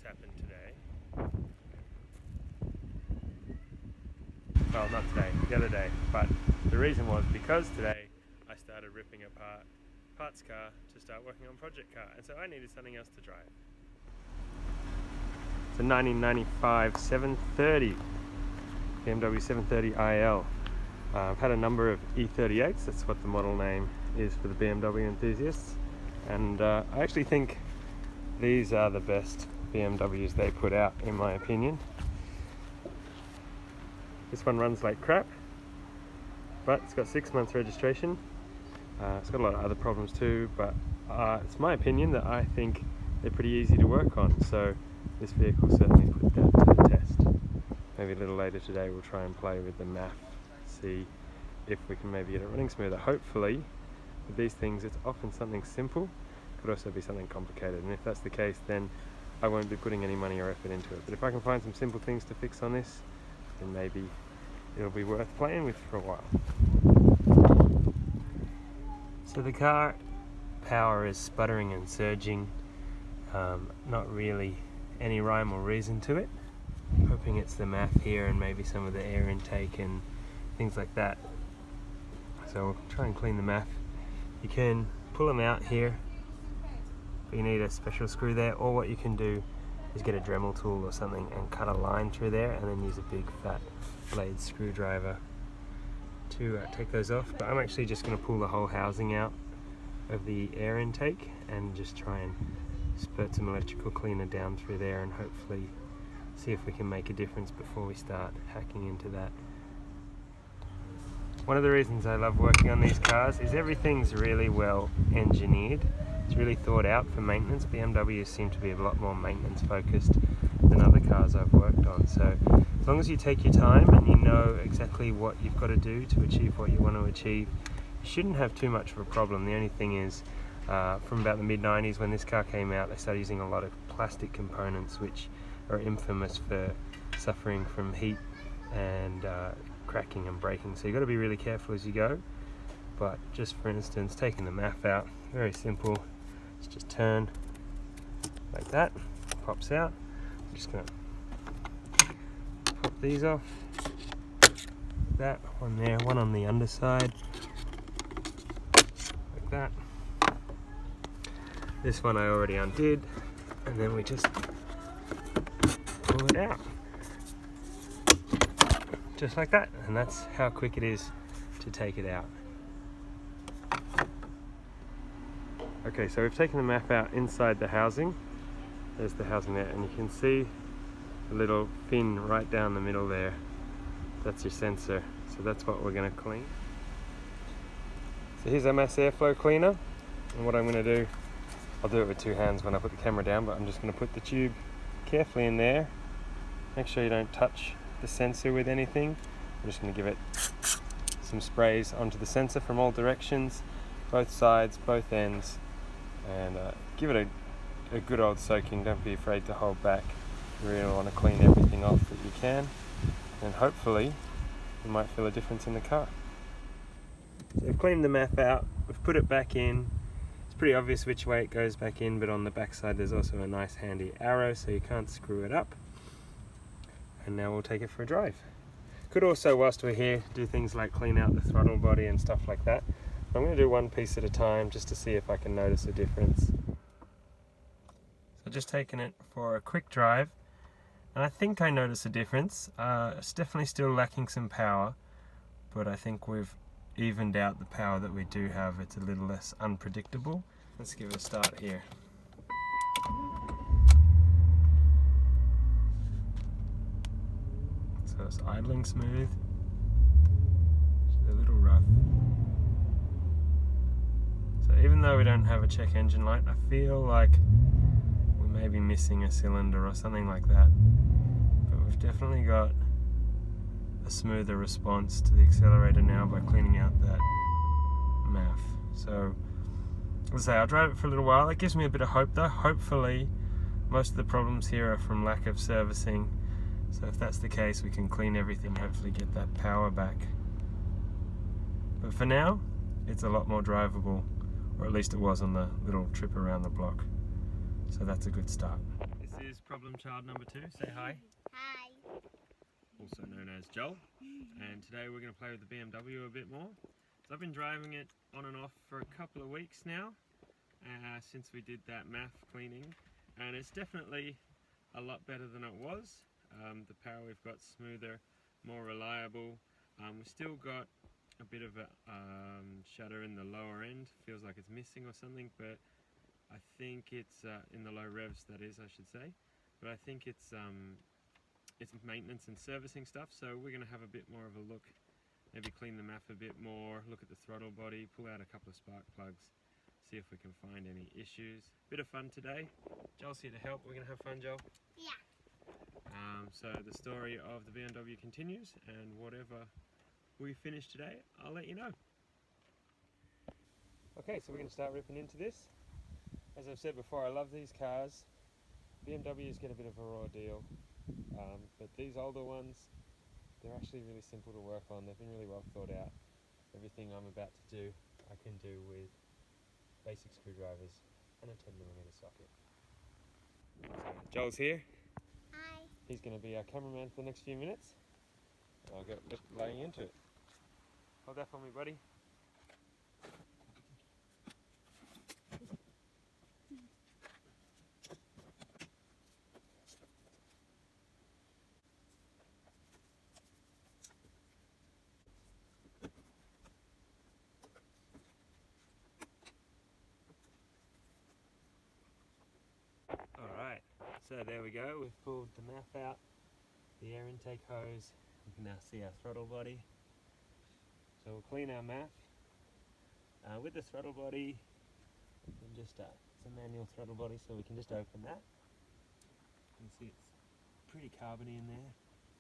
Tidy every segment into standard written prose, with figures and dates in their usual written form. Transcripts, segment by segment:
happened today. Well, not today, the other day, but the reason was because today I started ripping apart parts car to start working on project car, and so I needed something else to drive. It's a 1995 730, BMW 730 IL. I've had a number of E38s, that's what the model name is for the BMW enthusiasts, and I actually think these are the best BMWs they put out, in my opinion. This one runs like crap, but it's got 6 months registration. It's got a lot of other problems too, but it's my opinion that I think they're pretty easy to work on, so this vehicle certainly put that to the test. Maybe a little later today we'll try and play with the MAF, see if we can maybe get it running smoother. Hopefully, with these things it's often something simple, could also be something complicated, and if that's the case then I won't be putting any money or effort into it. But if I can find some simple things to fix on this, then maybe it'll be worth playing with for a while. So the car power is sputtering and surging, not really any rhyme or reason to it. Hoping it's the MAF here and maybe some of the air intake and things like that. So we'll try and clean the MAF. You can pull them out here, but you need a special screw there, or what you can do is get a Dremel tool or something and cut a line through there and then use a big fat blade screwdriver to take those off. But I'm actually just going to pull the whole housing out of the air intake and just try and spurt some electrical cleaner down through there and hopefully see if we can make a difference before we start hacking into that. One of the reasons I love working on these cars is everything's really well engineered. It's really thought out for maintenance. BMWs seem to be a lot more maintenance focused than other cars I've worked on. So as long as you take your time and you know exactly what you've got to do to achieve what you want to achieve, you shouldn't have too much of a problem. The only thing is, from about the mid-90s when this car came out, they started using a lot of plastic components which are infamous for suffering from heat and cracking and breaking. So you've got to be really careful as you go. But just for instance, taking the MAF out, very simple. Let's just turn like that, pops out. I'm just going to pop these off. That one there, one on the underside, like that. This one I already undid, and then we just pull it out. Just like that, and that's how quick it is to take it out. Okay, so we've taken the MAF out inside the housing. There's the housing there, and you can see a little fin right down the middle there. That's your sensor, so that's what we're going to clean. So here's our mass airflow cleaner, and what I'm going to do, I'll do it with two hands when I put the camera down, but I'm just going to put the tube carefully in there. Make sure you don't touch the sensor with anything. I'm just going to give it some sprays onto the sensor from all directions, both sides, both ends, and give it a good old soaking. Don't be afraid to hold back. You really want to clean everything off that you can, and hopefully you might feel a difference in the car. So we've cleaned the MAF out, we've put it back in. It's pretty obvious which way it goes back in, but on the back side there's also a nice handy arrow so you can't screw it up. And now we'll take it for a drive. Could also, whilst we're here, do things like clean out the throttle body and stuff like that. I'm going to do one piece at a time just to see if I can notice a difference. So just taking it for a quick drive, and I think I notice a difference. It's definitely still lacking some power, but I think we've evened out the power that we do have. It's a little less unpredictable. Let's give it a start here. So it's idling smooth, just a little rough. So even though we don't have a check engine light, I feel like we may be missing a cylinder or something like that. But we've definitely got a smoother response to the accelerator now by cleaning out that MAF. So as I say, I'll drive it for a little while. That gives me a bit of hope though. Hopefully most of the problems here are from lack of servicing. So if that's the case, we can clean everything, hopefully get that power back. But for now, it's a lot more drivable, or at least it was on the little trip around the block. So that's a good start. This is problem child number 2. Say hi. Hi. Also known as Joel. And today we're going to play with the BMW a bit more. So I've been driving it on and off for a couple of weeks now, since we did that MAF cleaning, and it's definitely a lot better than it was. The power we've got smoother, more reliable. We've still got a bit of a shudder in the lower end, feels like it's missing or something, but I think it's in the low revs, that is, I should say. But I think it's maintenance and servicing stuff, so we're going to have a bit more of a look, maybe clean the MAF a bit more, look at the throttle body, pull out a couple of spark plugs, see if we can find any issues. Bit of fun today. Joel's here to help. We're going to have fun, Joel? Yeah. So the story of the BMW continues, and whatever we finish today, I'll let you know. Okay, so we're going to start ripping into this. As I've said before, I love these cars. BMWs get a bit of a raw deal, but these older ones, they're actually really simple to work on. They've been really well thought out. Everything I'm about to do, I can do with basic screwdrivers and a 10mm socket. So Joel's here. Hi. He's going to be our cameraman for the next few minutes. I'll get laying into it. Hold that for me, buddy. Alright, so there we go. We've pulled the MAF out, the air intake hose. You can now see our throttle body. So we'll clean our MAF. With the throttle body, we can just, it's a manual throttle body, so we can just open that. You can see it's pretty carbony in there.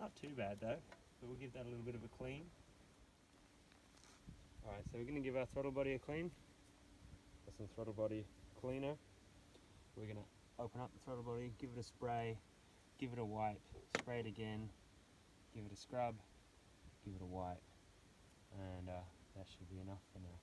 Not too bad though, but we'll give that a little bit of a clean. Alright, so we're going to give our throttle body a clean. Got some throttle body cleaner. We're going to open up the throttle body, give it a spray, give it a wipe, spray it again, give it a scrub, give it a wipe, and that should be enough for now.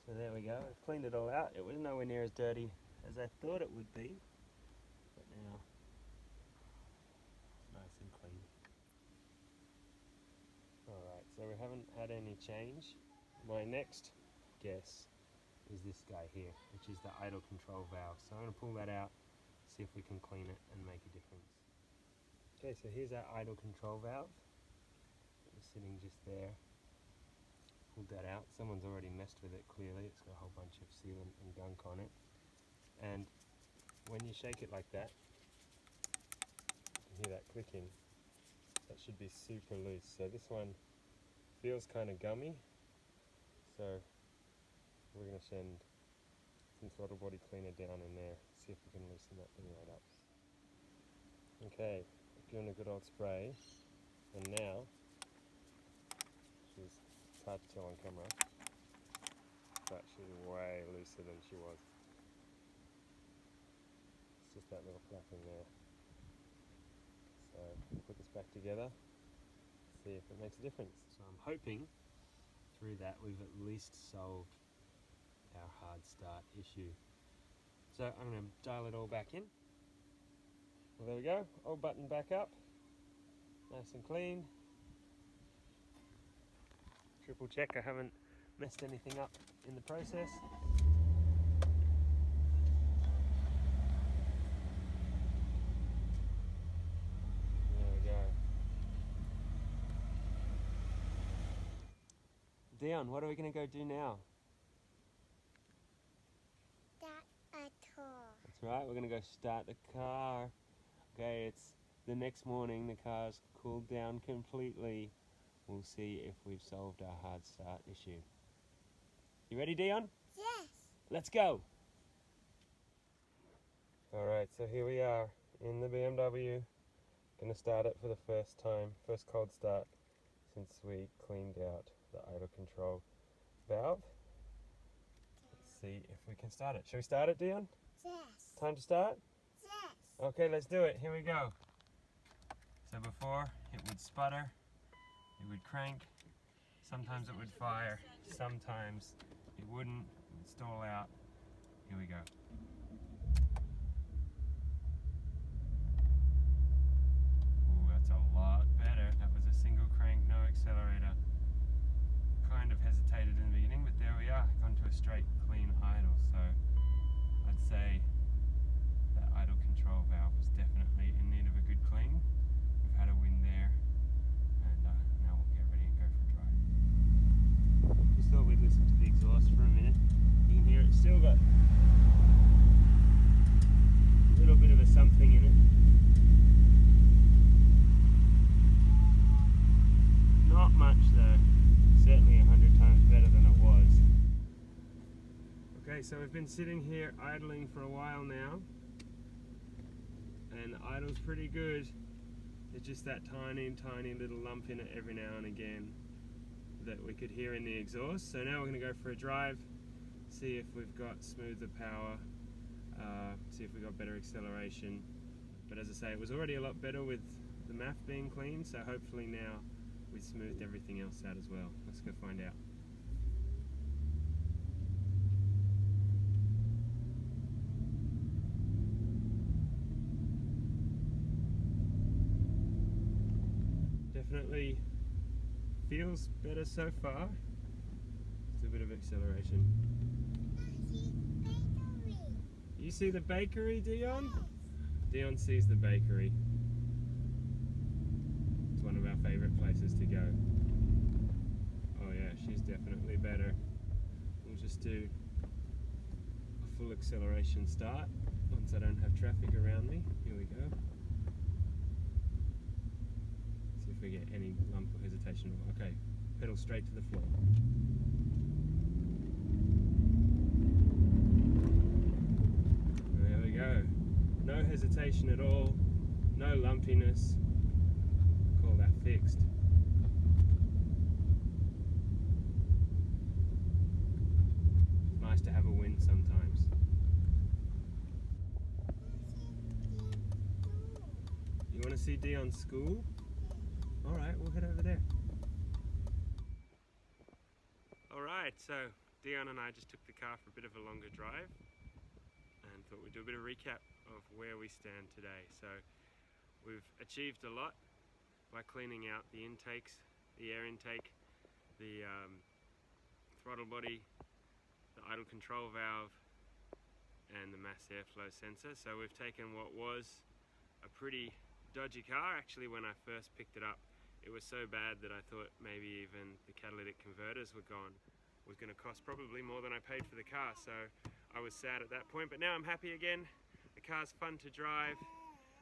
So there we go, I've cleaned it all out. It was nowhere near as dirty as I thought it would be, but now it's nice and clean. Alright, so we haven't had any change. My next guess is this guy here, which is the idle control valve. So I'm going to pull that out, see if we can clean it and make a difference. Okay, so here's our idle control valve. It's sitting just there. Pulled that out. Someone's already messed with it clearly. It's got a whole bunch of sealant and gunk on it. And when you shake it like that, you can hear that clicking. That should be super loose. So this one feels kind of gummy. So we're going to send some throttle body cleaner down in there, see if we can loosen that thing right up. Okay, giving a good old spray. And now, it's hard to tell on camera, but she's way looser than she was. It's just that little flapping there. So we'll put this back together, see if it makes a difference. So I'm hoping through that we've at least solved our hard start issue. So I'm going to dial it all back in. Well, there we go, all buttoned back up, nice and clean. Triple check I haven't messed anything up in the process. There we go. Dion, what are we going to go do now? Start a tour. That's right, we're going to go start the car. Okay, it's the next morning, the car's cooled down completely. We'll see if we've solved our hard start issue. You ready, Dion? Yes. Let's go! Alright, so here we are in the BMW. Gonna start it for the first time, first cold start since we cleaned out the idle control valve. Let's see if we can start it. Shall we start it, Dion? Yes. Time to start? Yes. Okay, let's do it. Here we go. So before, it would sputter, it would crank, sometimes it would fire, sometimes it wouldn't, it would stall out. Here we go. Ooh, that's a lot better. That was a single crank, no accelerator. Kind of hesitated in the beginning, but there we are, gone to a straight, clean idle. So I'd say that idle control valve was definitely in need of a good clean. We've had a win there, and now we'll get ready and go for a drive. Just thought we'd listen to the exhaust for a minute. You can hear it's still got a little bit of a something in it. Not much though, certainly 100 times better than it was. Okay, so we've been sitting here idling for a while now, and the idle's pretty good. There's just that tiny little lump in it every now and again that we could hear in the exhaust. So now we're going to go for a drive, see if we've got smoother power, see if we've got better acceleration. But as I say, it was already a lot better with the MAF being clean, so hopefully now we smoothed everything else out as well. Let's go find out. Definitely feels better so far. Just a bit of acceleration. You see the bakery, Dion? Yes. Dion sees the bakery. It's one of our favourite places to go. Oh yeah, she's definitely better. We'll just do a full acceleration start once I don't have traffic around me. Here we go. See if we get any lump or hesitation. Okay, pedal straight to the floor. There we go. No hesitation at all, no lumpiness. Call that fixed. Nice to have a win sometimes. You want to see Dion's school? Alright, we'll head over there. Alright, so Dion and I just took the car for a bit of a longer drive and thought we'd do a bit of recap of where we stand today. So we've achieved a lot by cleaning out the intakes, the air intake, the throttle body, the idle control valve, and the mass airflow sensor. So we've taken what was a pretty dodgy car. Actually, when I first picked it up, it was so bad that I thought maybe even the catalytic converters were gone. It was going to cost probably more than I paid for the car, so I was sad at that point. But now I'm happy again. The car's fun to drive.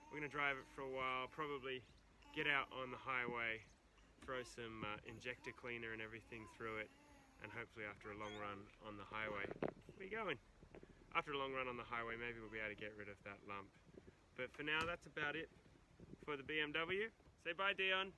We're going to drive it for a while, probably get out on the highway, throw some injector cleaner and everything through it, and hopefully after a long run on the highway, where are you going? After a long run on the highway, maybe we'll be able to get rid of that lump. But for now, that's about it for the BMW. Say bye, Dion.